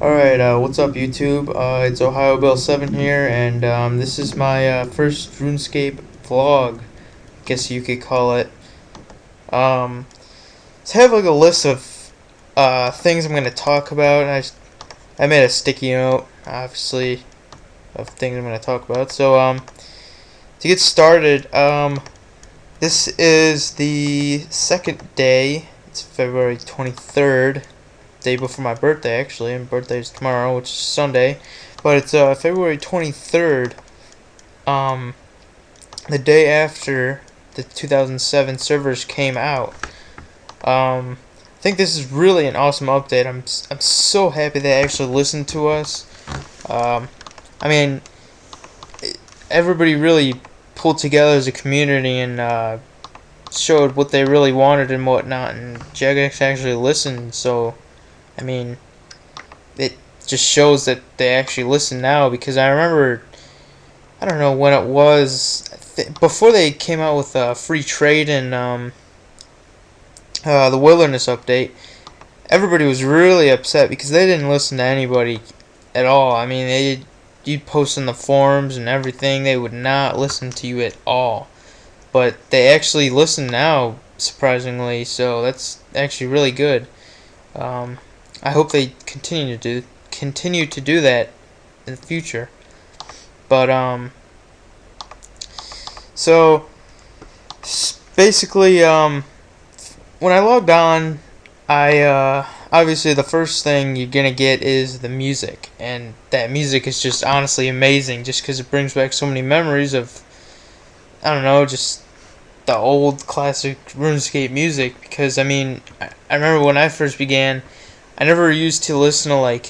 Alright, what's up YouTube? It's Ohio Bill 7 here, and this is my first RuneScape vlog, I guess you could call it. Um, so I have like a list of things I'm going to talk about, and I made a sticky note, obviously, of things I'm going to talk about. So, to get started, this is the second day. It's February 23rd. Day before my birthday, actually, and my birthday is tomorrow, which is Sunday, but it's February 23rd, the day after the 2007 servers came out. I think this is really an awesome update. I'm so happy they actually listened to us. I mean, everybody really pulled together as a community and showed what they really wanted and whatnot, and Jagex actually listened, so I mean, it just shows that they actually listen now, because I remember, I don't know when it was, before they came out with free trade and the wilderness update, everybody was really upset because they didn't listen to anybody at all. I mean, you'd post in the forums and everything, they would not listen to you at all. But they actually listen now, surprisingly, so that's actually really good. I hope they continue to do that in the future. But so basically, when I logged on, I obviously the first thing you're gonna get is the music, and that music is just honestly amazing, just because it brings back so many memories of, I don't know, just the old classic RuneScape music. Because I mean, I remember when I first began, I never used to listen to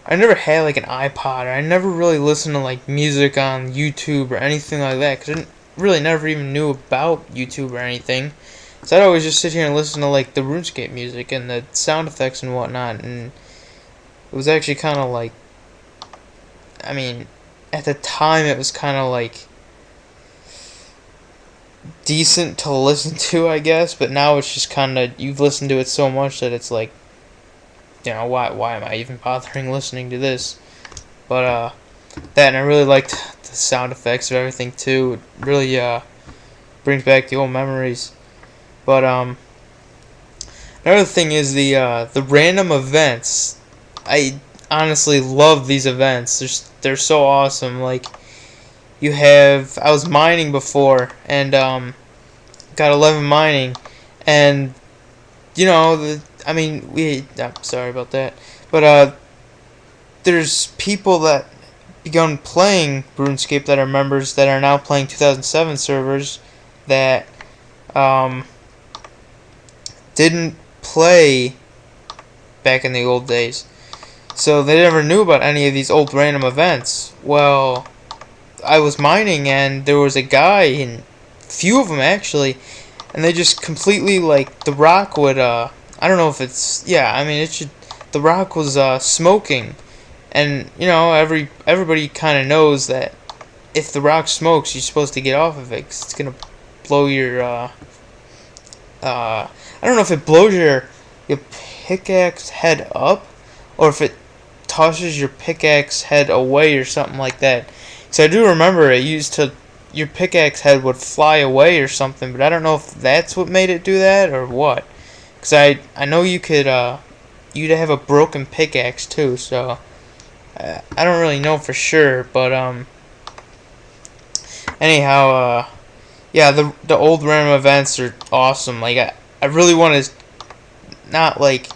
I never had like an iPod, or I never really listened to like music on YouTube or anything like that, because I really never even knew about YouTube or anything. So I'd always just sit here and listen to like the RuneScape music and the sound effects and whatnot, and it was actually kind of like, I mean, at the time it was kind of like decent to listen to, I guess, but now it's just kind of, you've listened to it so much that it's like, you know, why am I even bothering listening to this? But that, and I really liked the sound effects of everything too. It really brings back the old memories. But another thing is the random events. I honestly love these events. They're so awesome. Like, I was mining before, and got 11 mining, and you know, I mean, I'm sorry about that, but there's people that begun playing RuneScape that are members that are now playing 2007 servers that um, didn't play back in the old days, so they never knew about any of these old random events. Well, I was mining, and there was a guy, and few of them actually, and they just completely, like, the rock would I don't know if it's, yeah, I mean, it should, the rock was smoking, and you know, everybody kind of knows that if the rock smokes, you're supposed to get off of it, 'cause it's gonna blow your I don't know if it blows your pickaxe head up, or if it tosses your pickaxe head away or something like that. So I do remember it used to, your pickaxe head would fly away or something, but I don't know if that's what made it do that or what. Cause I know you could you'd have a broken pickaxe too, so I don't really know for sure, but anyhow, yeah, the old random events are awesome. Like, I really want to, not like,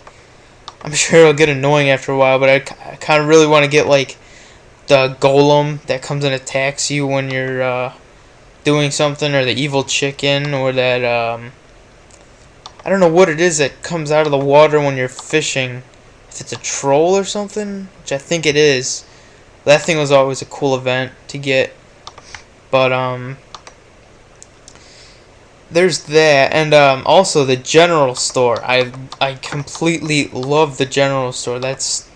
I'm sure it'll get annoying after a while, but I kind of really want to get like the golem that comes and attacks you when you're doing something, or the evil chicken, or that I don't know what it is that comes out of the water when you're fishing. If it's a troll or something, which I think it is. That thing was always a cool event to get. But there's that, and also the general store. I completely love the general store. It's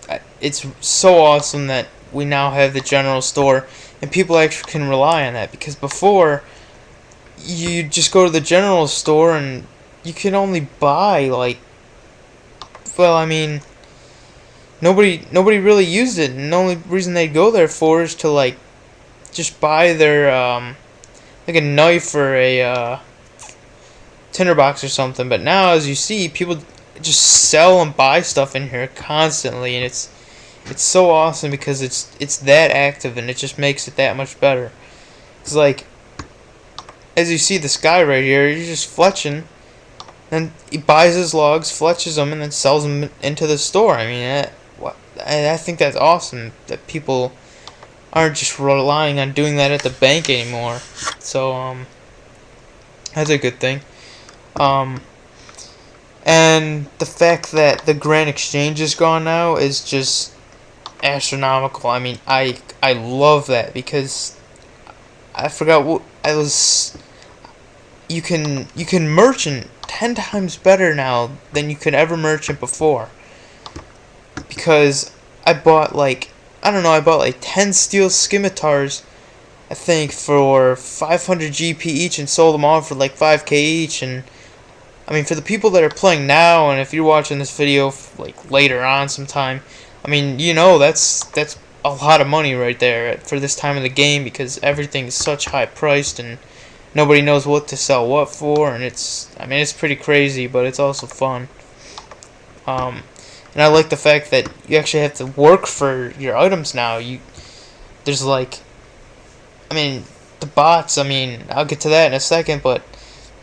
so awesome that we now have the general store, and people actually can rely on that, because before you just go to the general store and you can only buy, like, well, I mean, nobody really used it, and the only reason they'd go there for is to like just buy their like a knife or a tinderbox or something. But now, as you see, people just sell and buy stuff in here constantly, and it's so awesome because it's that active, and it just makes it that much better. It's like, as you see this guy right here, you're just fletching, and he buys his logs, fletches them, and then sells them into the store. I mean, I think that's awesome that people aren't just relying on doing that at the bank anymore. So that's a good thing. And the fact that the Grand Exchange is gone now is just astronomical. I mean, I love that because I forgot what I was. You can merchant 10 times better now than you could ever merchant before. Because I bought like, I don't know, I bought like 10 steel scimitars, I think, for 500 GP each, and sold them all for like 5k each. And I mean, for the people that are playing now, and if you're watching this video like later on sometime, I mean, you know, that's a lot of money right there for this time of the game, because everything's such high priced and nobody knows what to sell what for, and I mean, it's pretty crazy, but it's also fun. And I like the fact that you actually have to work for your items now. There's like, I mean, the bots, I mean, I'll get to that in a second, but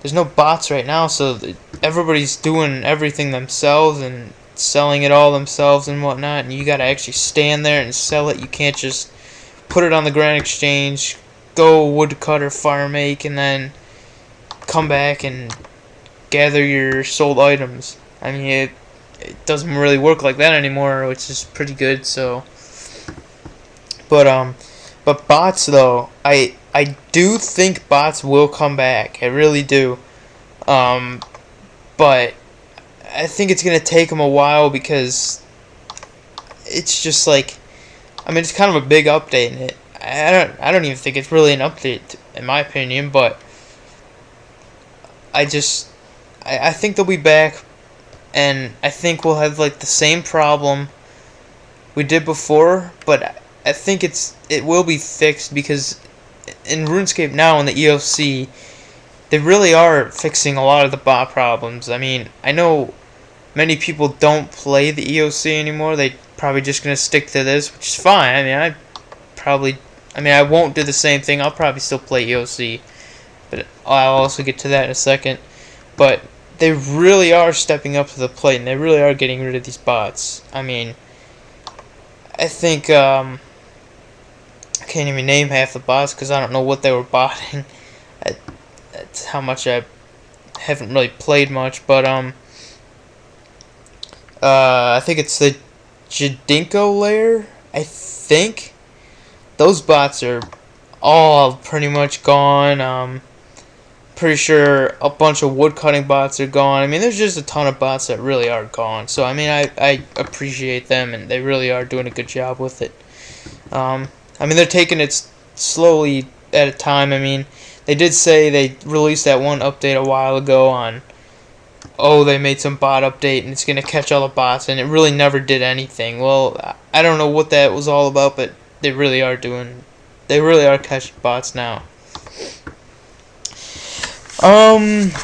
there's no bots right now, so everybody's doing everything themselves and selling it all themselves and whatnot, and you gotta actually stand there and sell it. You can't just put it on the Grand Exchange, go woodcutter, fire make, and then come back and gather your sold items. I mean, it doesn't really work like that anymore, which is pretty good. So, but bots though, I do think bots will come back. I really do. But I think it's gonna take them a while, because it's just like, I mean, it's kind of a big update, and I don't even think it's really an update in my opinion, but I think they'll be back, and I think we'll have like the same problem we did before, but I think it will be fixed, because in RuneScape now in the EOC, they really are fixing a lot of the bot problems. I mean, I know many people don't play the EOC anymore. They probably just gonna stick to this, which is fine. I mean, I won't do the same thing. I'll probably still play EOC, but I'll also get to that in a second. But they really are stepping up to the plate, and they really are getting rid of these bots. I mean, I think I can't even name half the bots because I don't know what they were botting. That's how much I haven't really played much, but I think it's the Jadinko layer. I think those bots are all pretty much gone. Pretty sure a bunch of woodcutting bots are gone. I mean, there's just a ton of bots that really are gone. So I mean, I appreciate them, and they really are doing a good job with it. I mean, they're taking it slowly at a time. I mean, they did say they released that one update a while ago on, oh, they made some bot update and it's going to catch all the bots, and it really never did anything. Well, I don't know what that was all about, but they really are catching bots now.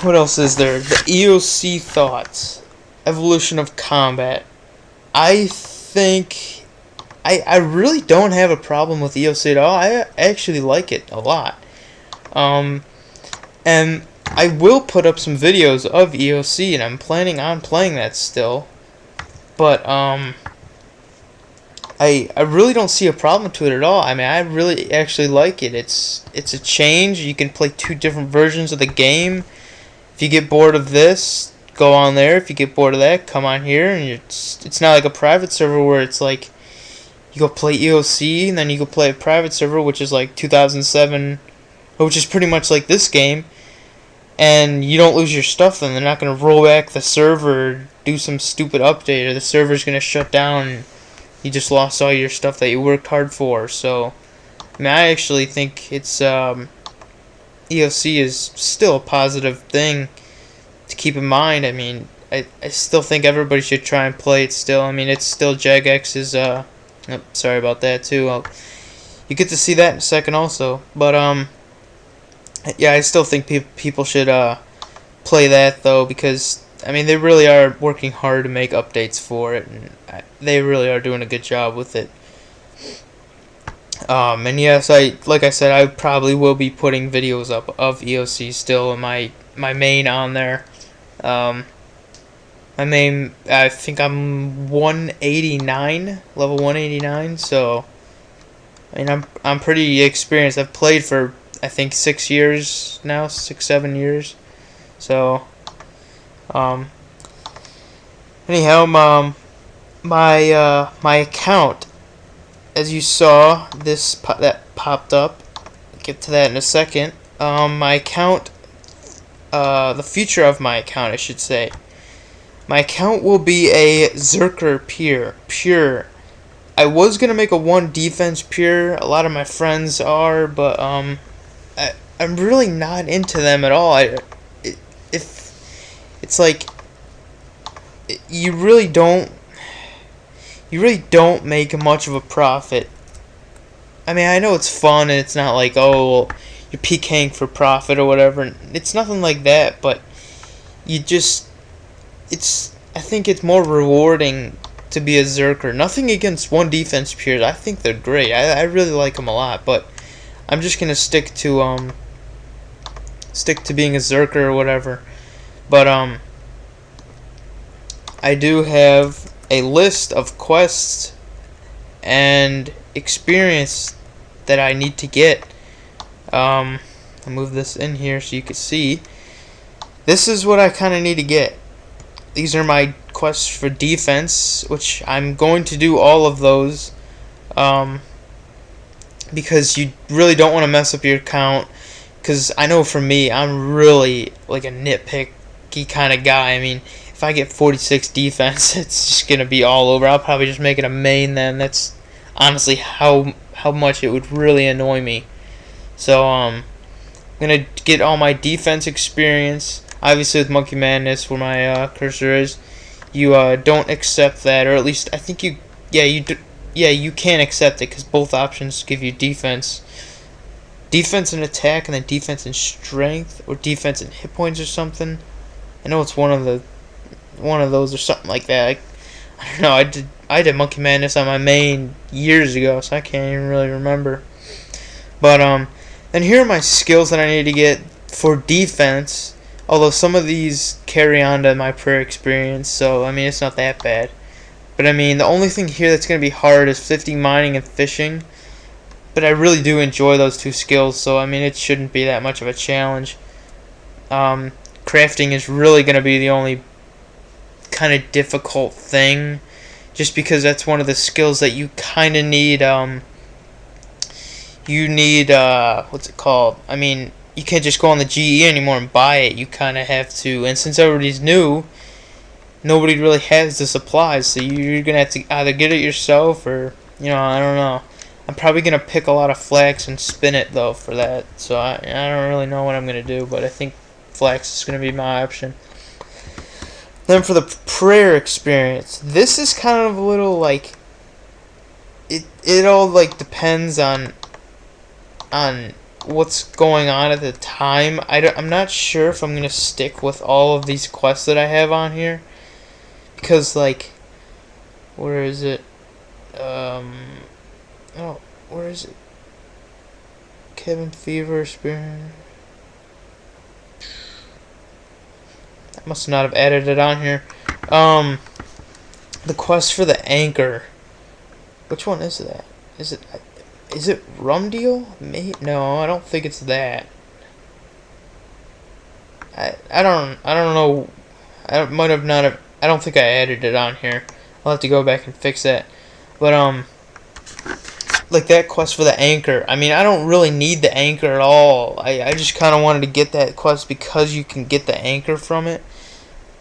What else is there? The EOC thoughts. Evolution of combat. I think I really don't have a problem with EOC at all. I actually like it a lot. And I will put up some videos of EOC, and I'm planning on playing that still. But I really don't see a problem to it at all. I mean, I really actually like it. It's a change. You can play 2 different versions of the game. If you get bored of this, go on there. If you get bored of that, come on here. And it's not like a private server where it's like you go play EOC and then you go play a private server, which is like 2007, which is pretty much like this game. And you don't lose your stuff, then they're not going to roll back the server or do some stupid update, or the server's going to shut down and you just lost all your stuff that you worked hard for. So, I mean, I actually think it's EOC is still a positive thing to keep in mind. I mean, I still think everybody should try and play it still. I mean, it's still Jagex's, sorry about that too. You get to see that in a second also. But, yeah, I still think people should, play that though, because, I mean, they really are working hard to make updates for it, and they really are doing a good job with it. And yes, like I said, I probably will be putting videos up of EOC still in my main on there. My main, I think I'm 189, level 189. So, I mean, I'm pretty experienced. I've played for I think 6 years now, 7 years. So, anyhow, my account, as you saw, that popped up. I'll get to that in a second. My account, the future of my account, I should say. My account will be a Zerker pure. I was gonna make a 1 defense pure. A lot of my friends are, but I'm really not into them at all. If it's like you really don't make much of a profit. I mean, I know it's fun and it's not like, oh, you're PKing for profit or whatever. It's nothing like that, but I think it's more rewarding to be a Zerker. Nothing against 1 defense pures. I think they're great. I really like them a lot, but I'm just gonna stick to being a Zerker or whatever. But I do have a list of quests and experience that I need to get. I'll move this in here so you can see. This is what I kind of need to get. These are my quests for defense, which I'm going to do all of those, because you really don't want to mess up your account. Because I know for me, I'm really like a nitpicky kind of guy. I mean, if I get 46 defense, it's just gonna be all over. I'll probably just make it a main then. That's honestly how much it would really annoy me. So I'm gonna get all my defense experience. Obviously with Monkey Madness, where my cursor is, you don't accept that, or at least I think you can accept it, because both options give you defense and attack, and then defense and strength, or defense and hit points or something. I know it's one of those or something like that. I don't know. I did Monkey Madness on my main years ago, so I can't even really remember. But and here are my skills that I need to get for defense. Although some of these carry on to my prayer experience, so I mean it's not that bad. But I mean the only thing here that's gonna be hard is 50 mining and fishing. But I really do enjoy those 2 skills, so I mean it shouldn't be that much of a challenge. Crafting is really gonna be the only kind of difficult thing, just because that's one of the skills that you kind of need. You need what's it called? I mean, you can't just go on the GE anymore and buy it. You kind of have to, and since everybody's new, nobody really has the supplies, so you're gonna have to either get it yourself, or I don't know. I'm probably gonna pick a lot of flax and spin it though for that. So I don't really know what I'm gonna do, but I think flax is gonna be my option. Then for the prayer experience, this is kind of a little like it all like depends on what's going on at the time. I'm not sure if I'm gonna stick with all of these quests that I have on here, because like, where is it? Oh, where is it? Kevin Fever Spirit. I must not have added it on here. The quest for the anchor. Which one is that? Is it Rum Deal? No, I don't think it's that. I don't know. I might have not have. I don't think I added it on here. I'll have to go back and fix that. But like that quest for the anchor. I mean, I don't really need the anchor at all. I just kind of wanted to get that quest because you can get the anchor from it.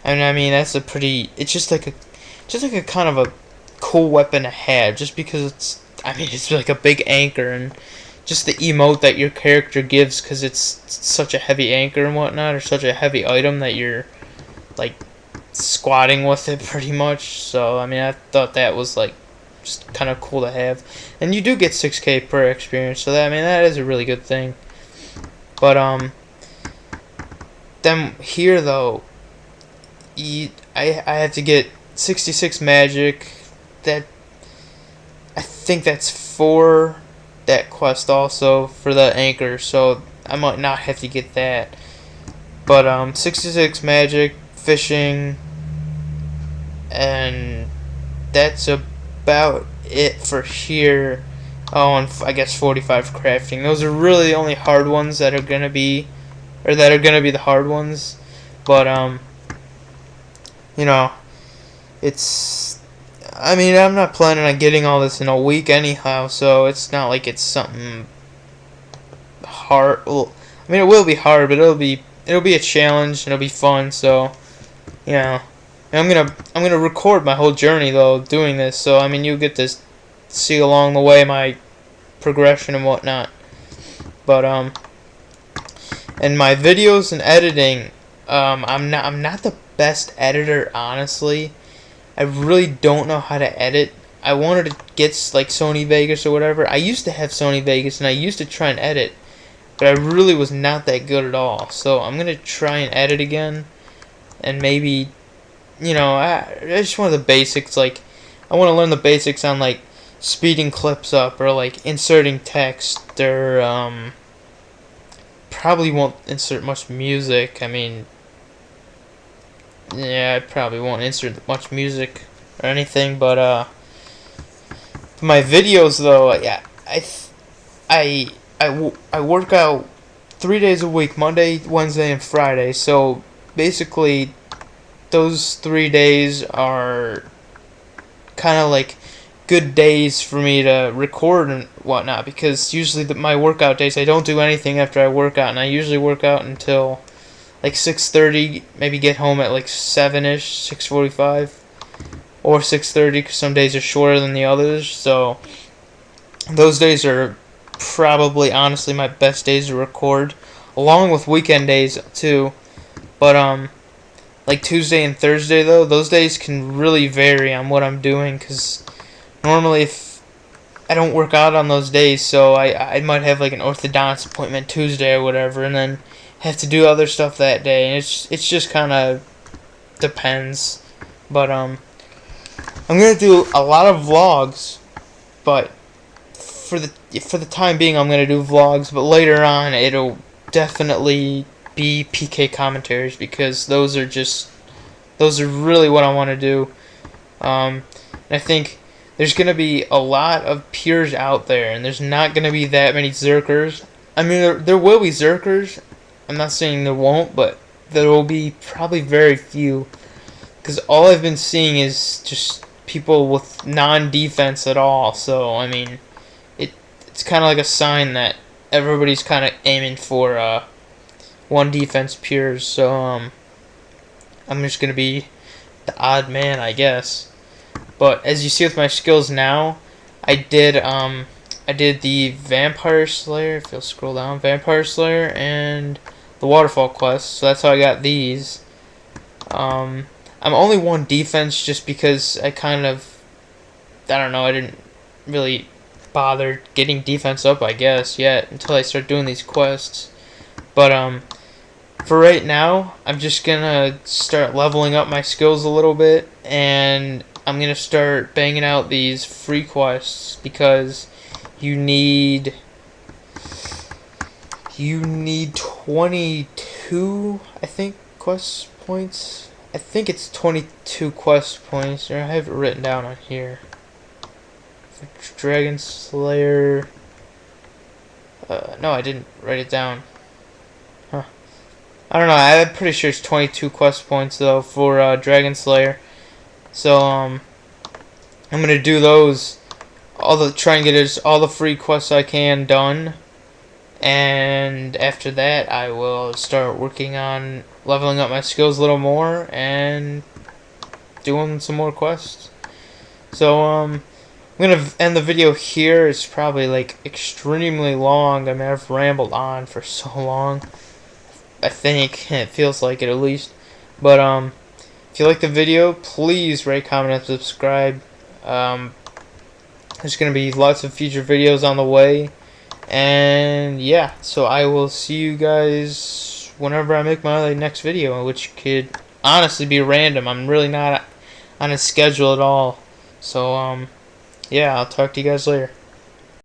And I mean, that's a pretty. It's just like a kind of a cool weapon to have, just because it's like a big anchor, and just the emote that your character gives, because it's such a heavy anchor and whatnot, or such a heavy item that you're like squatting with it pretty much. So I mean, I thought that was like just kind of cool to have. And you do get 6K per experience, so that, I mean, that is a really good thing. But then here though, I have to get 66 magic. That, I think that's for that quest also for the anchor, so I might not have to get that. But 66 magic, fishing, and that's about it for here. Oh, and I guess 45 crafting. Those are really the only hard ones that are gonna be, or that are gonna be the hard ones. But you know, it's, I mean, I'm not planning on getting all this in a week anyhow, so it's not like it's something hard. Well, I mean, it will be hard, but it'll be a challenge and it'll be fun. So, you know, and I'm gonna record my whole journey though doing this. So I mean, you get to see along the way my progression and whatnot. But and my videos and editing, I'm not the best editor, honestly. I really don't know how to edit. I wanted to get like Sony Vegas or whatever. I used to have Sony Vegas and I used to try and edit, but I really was not that good at all. So I'm gonna try and edit again, and maybe, you know, I just want the basics. Like, I want to learn the basics on like speeding clips up, or like inserting text, or probably won't insert much music. I mean, yeah, I probably won't insert much music or anything, but for my videos though, yeah, I work out 3 days a week, Monday, Wednesday, and Friday. So basically, those 3 days are kind of like good days for me to record and whatnot, because usually my workout days, I don't do anything after I work out, and I usually work out until like 6:30, maybe get home at like 7ish, 6:45, or 6:30, because some days are shorter than the others. So those days are probably honestly my best days to record, along with weekend days too. But like Tuesday and Thursday though, those days can really vary on what I'm doing, because normally if I don't work out on those days, so I might have like an orthodontist appointment Tuesday or whatever, and then have to do other stuff that day, and it's just kind of depends. But I'm gonna do a lot of vlogs, but for the time being, I'm gonna do vlogs. But later on, it'll definitely be PK commentaries, because those are really what I want to do. And I think there's gonna be a lot of pures out there, and there's not gonna be that many Zerkers. I mean, there will be Zerkers. I'm not saying there won't, but there will be probably very few, because all I've been seeing is just people with non-defense at all. So I mean, it's kind of like a sign that everybody's kind of aiming for one defense pures. So I'm just gonna be the odd man, I guess. But as you see with my skills now, I did the Vampire Slayer. If you'll scroll down, Vampire Slayer and the Waterfall quest. So that's how I got these. I'm only one defense just because I don't know, I didn't really bother getting defense up, I guess, yet until I start doing these quests. But for right now, I'm just gonna start leveling up my skills a little bit, and I'm gonna start banging out these free quests, because you need 22, I think, quest points. I think it's 22 quest points, or I have it written down on here. For Dragon Slayer, no, I didn't write it down. Huh. I don't know. I'm pretty sure it's 22 quest points though for Dragon Slayer. So I'm gonna do those, try and get all the free quests I can done. And after that, I will start working on leveling up my skills a little more and doing some more quests. So I'm gonna end the video here. It's probably like extremely long. I mean, I've rambled on for so long. I think it feels like it, at least. But If you like the video, please rate, comment, and subscribe. There's going to be lots of future videos on the way. And yeah, so I will see you guys whenever I make my next video, which could honestly be random. I'm really not on a schedule at all. So, yeah, I'll talk to you guys later.